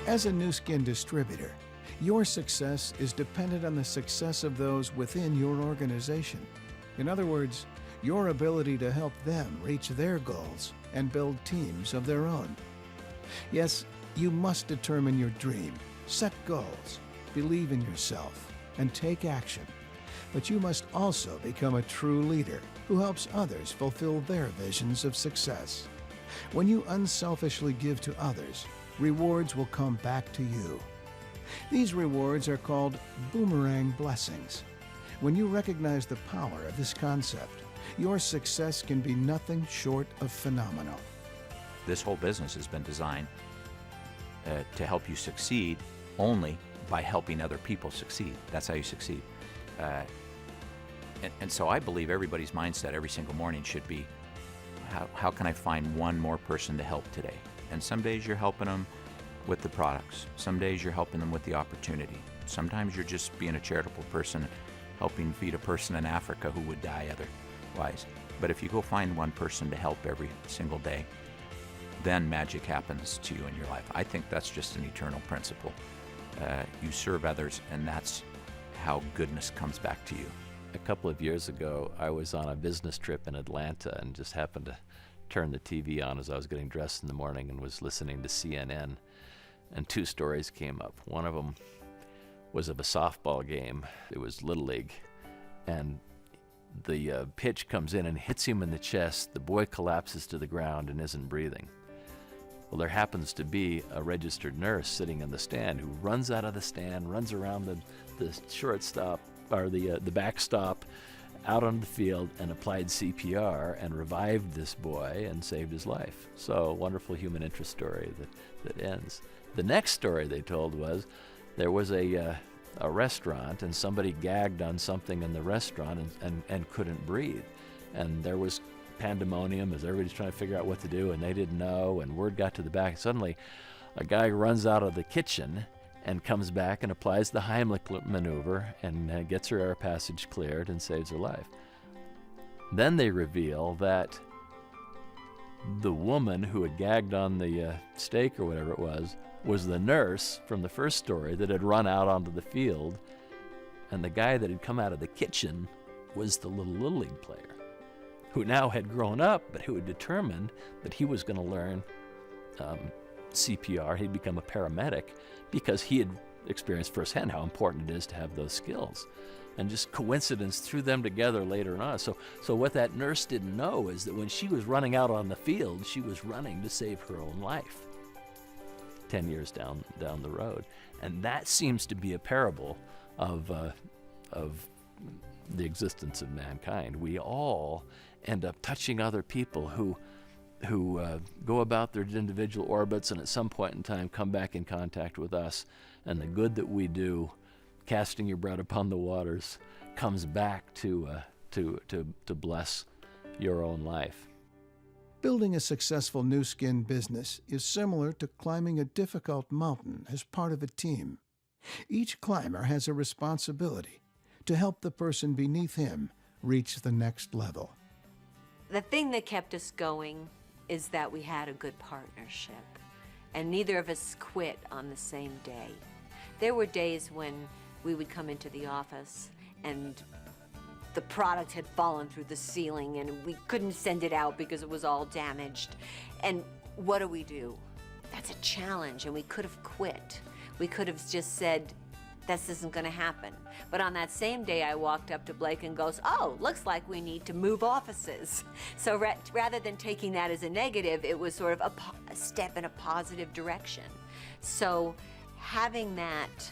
As a Nu Skin distributor, your success is dependent on the success of those within your organization. In other words, your ability to help them reach their goals and build teams of their own. Yes, you must determine your dream, set goals, believe in yourself, and take action. But you must also become a true leader who helps others fulfill their visions of success. When you unselfishly give to others, rewards will come back to you. These rewards are called boomerang blessings. When you recognize the power of this concept, your success can be nothing short of phenomenal. This whole business has been designed to help you succeed only by helping other people succeed. That's how you succeed. And so I believe everybody's mindset every single morning should be, how can I find one more person to help today? And some days you're helping them with the products. Some days you're helping them with the opportunity. Sometimes you're just being a charitable person, helping feed a person in Africa who would die otherwise. But if you go find one person to help every single day, then magic happens to you in your life. I think that's just an eternal principle. You serve others, and that's how goodness comes back to you. A couple of years ago, I was on a business trip in Atlanta and just happened to turn the TV on as I was getting dressed in the morning and was listening to CNN, and two stories came up. One of them was of a softball game. It was Little League, and the pitch comes in and hits him in the chest. The boy collapses to the ground and isn't breathing. Well, there happens to be a registered nurse sitting in the stand who runs out of the stand, runs around the shortstop, or the backstop, out on the field and applied CPR and revived this boy and saved his life. So, a wonderful human interest story that ends. The next story they told was there was a restaurant and somebody gagged on something in the restaurant and couldn't breathe. And there was pandemonium as everybody's trying to figure out what to do, and they didn't know, and word got to the back. Suddenly, a guy runs out of the kitchen and comes back and applies the Heimlich maneuver and gets her air passage cleared and saves her life. Then they reveal that the woman who had gagged on the steak or whatever it was the nurse from the first story that had run out onto the field, and the guy that had come out of the kitchen was the Little League player, who now had grown up, but who had determined that he was going to learn CPR. He'd become a paramedic because he had experienced firsthand how important it is to have those skills. And just coincidence threw them together later on. So what that nurse didn't know is that when she was running out on the field, she was running to save her own life 10 years down the road. And that seems to be a parable of the existence of mankind. We all end up touching other people who go about their individual orbits and at some point in time come back in contact with us, and the good that we do, casting your bread upon the waters, comes back to bless your own life. Building a successful Nu Skin business is similar to climbing a difficult mountain as part of a team. Each climber has a responsibility to help the person beneath him reach the next level. The thing that kept us going is that we had a good partnership, and neither of us quit on the same day. There were days when we would come into the office and the product had fallen through the ceiling and we couldn't send it out because it was all damaged. And what do? That's a challenge, and we could have quit. We could have just said, this isn't going to happen. But on that same day, I walked up to Blake and goes, oh, looks like we need to move offices. So rather than taking that as a negative, it was sort of a step in a positive direction. So having that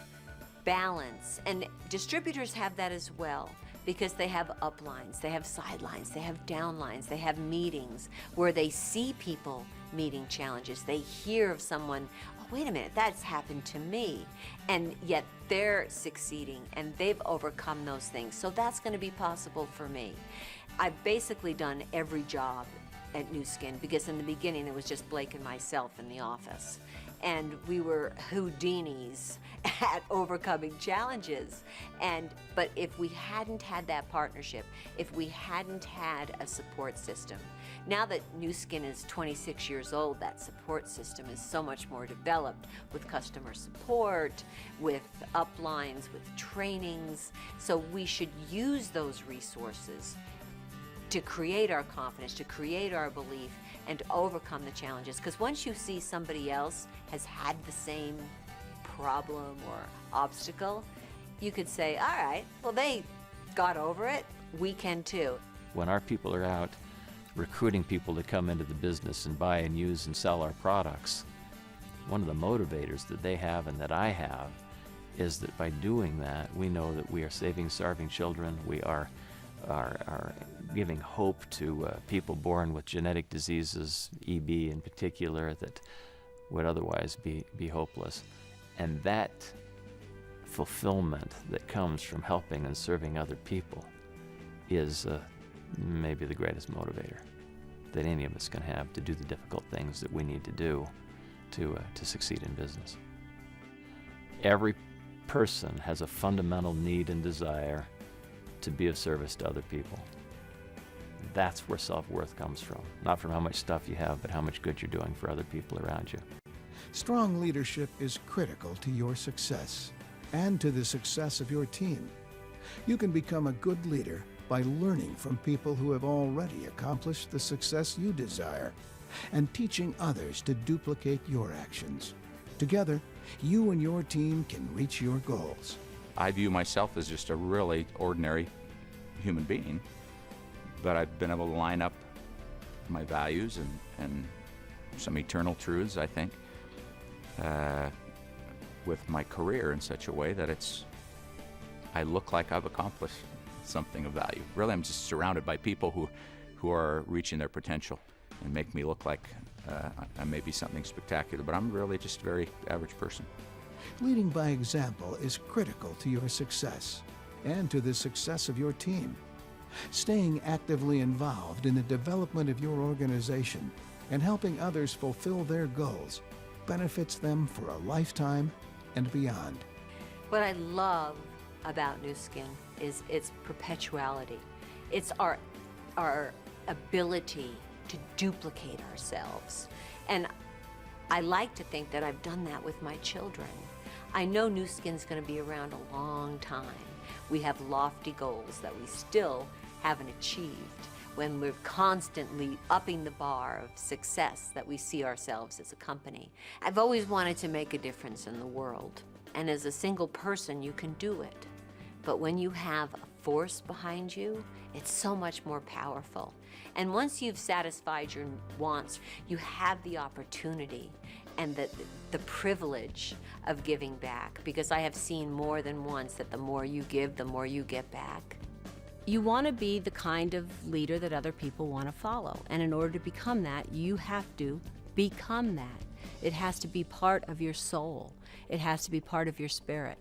balance, and distributors have that as well, because they have uplines, they have sidelines, they have downlines, they have meetings where they see people meeting challenges. They hear of someone, oh, wait a minute, that's happened to me. And yet they're succeeding and they've overcome those things. So that's going to be possible for me. I've basically done every job at Nu Skin, because in the beginning it was just Blake and myself in the office. and we were Houdinis at overcoming challenges. But if we hadn't had that partnership, if we hadn't had a support system, now that Nu Skin is 26 years old, that support system is so much more developed with customer support, with uplines, with trainings. So we should use those resources to create our confidence, to create our belief, and to overcome the challenges. Because once you see somebody else has had the same problem or obstacle, you could say, all right, well, they got over it, we can too. When our people are out recruiting people to come into the business and buy and use and sell our products, one of the motivators that they have and that I have is that by doing that, we know that we are saving starving children, we are giving hope to people born with genetic diseases, EB in particular, that would otherwise be hopeless. And that fulfillment that comes from helping and serving other people is maybe the greatest motivator that any of us can have to do the difficult things that we need to do to succeed in business. Every person has a fundamental need and desire to be of service to other people. That's where self-worth comes from. Not from how much stuff you have, but how much good you're doing for other people around you. Strong leadership is critical to your success and to the success of your team. You can become a good leader by learning from people who have already accomplished the success you desire and teaching others to duplicate your actions. Together, you and your team can reach your goals. I view myself as just a really ordinary human being, but I've been able to line up my values and some eternal truths, I think, with my career in such a way that I look like I've accomplished something of value. Really, I'm just surrounded by people who are reaching their potential and make me look like I may be something spectacular, but I'm really just a very average person. Leading by example is critical to your success and to the success of your team. Staying actively involved in the development of your organization and helping others fulfill their goals benefits them for a lifetime and beyond. What I love about Nu Skin is its perpetuality. It's our ability to duplicate ourselves. And I like to think that I've done that with my children. I know Nu Skin's going to be around a long time. We have lofty goals that we still haven't achieved when we're constantly upping the bar of success that we see ourselves as a company. I've always wanted to make a difference in the world, and as a single person you can do it. But when you have a force behind you, it's so much more powerful. And once you've satisfied your wants, you have the opportunity and the privilege of giving back, because I have seen more than once that the more you give, the more you get back. You want to be the kind of leader that other people want to follow. And in order to become that, you have to become that. It has to be part of your soul. It has to be part of your spirit.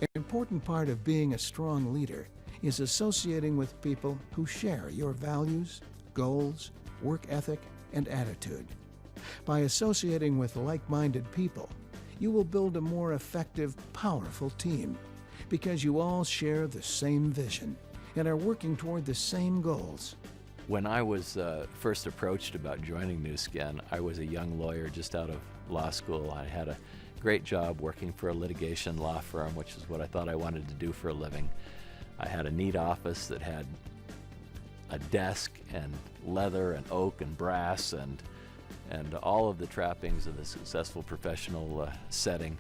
An important part of being a strong leader is associating with people who share your values, goals, work ethic, and attitude. By associating with like-minded people, you will build a more effective, powerful team because you all share the same vision and are working toward the same goals. When I was first approached about joining Nu Skin, I was a young lawyer just out of law school. I had a great job working for a litigation law firm, which is what I thought I wanted to do for a living. I had a neat office that had a desk and leather and oak and brass and all of the trappings of a successful professional setting.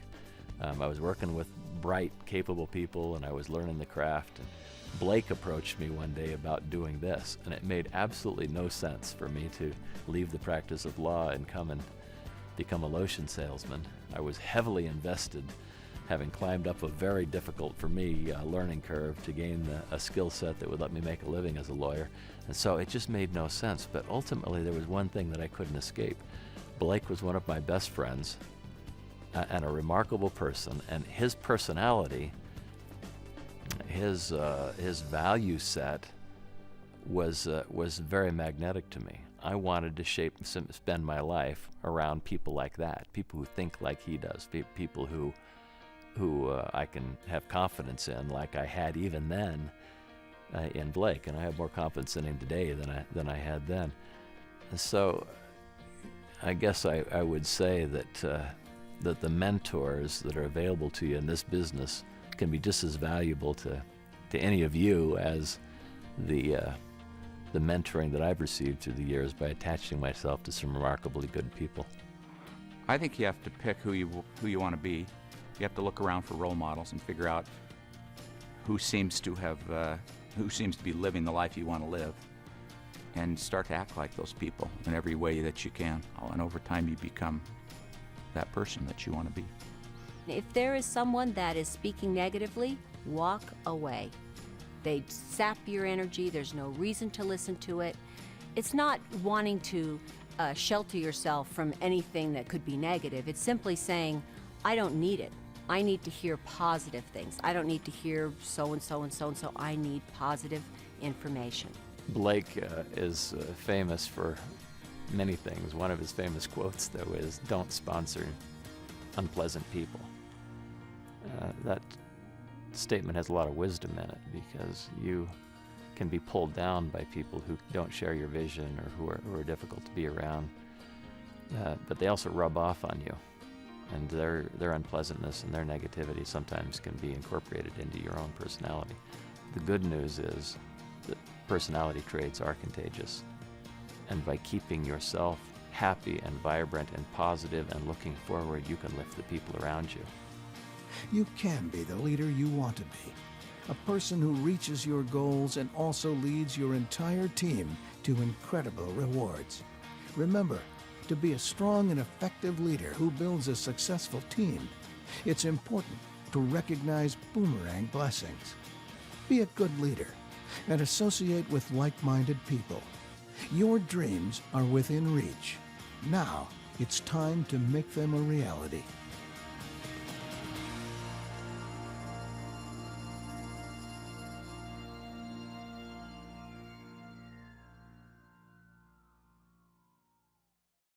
I was working with bright, capable people, and I was learning the craft. And Blake approached me one day about doing this, and it made absolutely no sense for me to leave the practice of law and come and become a lotion salesman. I was heavily invested, having climbed up a very difficult for me learning curve to gain a skill set that would let me make a living as a lawyer. And so it just made no sense. But ultimately, there was one thing that I couldn't escape. Blake was one of my best friends and a remarkable person, and his personality, his value set was very magnetic to me. I wanted to spend my life around people like that, people who think like he does, people who I can have confidence in, like I had even then in Blake, and I have more confidence in him today than I had then. And so, I guess I would say that the mentors that are available to you in this business can be just as valuable to any of you as the mentoring that I've received through the years by attaching myself to some remarkably good people. I think you have to pick who you want to be. You have to look around for role models and figure out who seems to be living the life you want to live, and start to act like those people in every way that you can. And over time, you become that person that you want to be. If there is someone that is speaking negatively, walk away. They sap your energy. There's no reason to listen to it. It's not wanting to shelter yourself from anything that could be negative. It's simply saying, I don't need it. I need to hear positive things. I don't need to hear so-and-so and so-and-so. I need positive information. Blake is famous for many things. One of his famous quotes, though, is, "Don't sponsor unpleasant people." That statement has a lot of wisdom in it, because you can be pulled down by people who don't share your vision or who are difficult to be around, but they also rub off on you, and their unpleasantness and their negativity sometimes can be incorporated into your own personality. The good news is that personality traits are contagious, and by keeping yourself happy and vibrant and positive and looking forward, you can lift the people around you. You can be the leader you want to be, a person who reaches your goals and also leads your entire team to incredible rewards. Remember, to be a strong and effective leader who builds a successful team, it's important to recognize boomerang blessings. Be a good leader and associate with like-minded people. Your dreams are within reach. Now, it's time to make them a reality.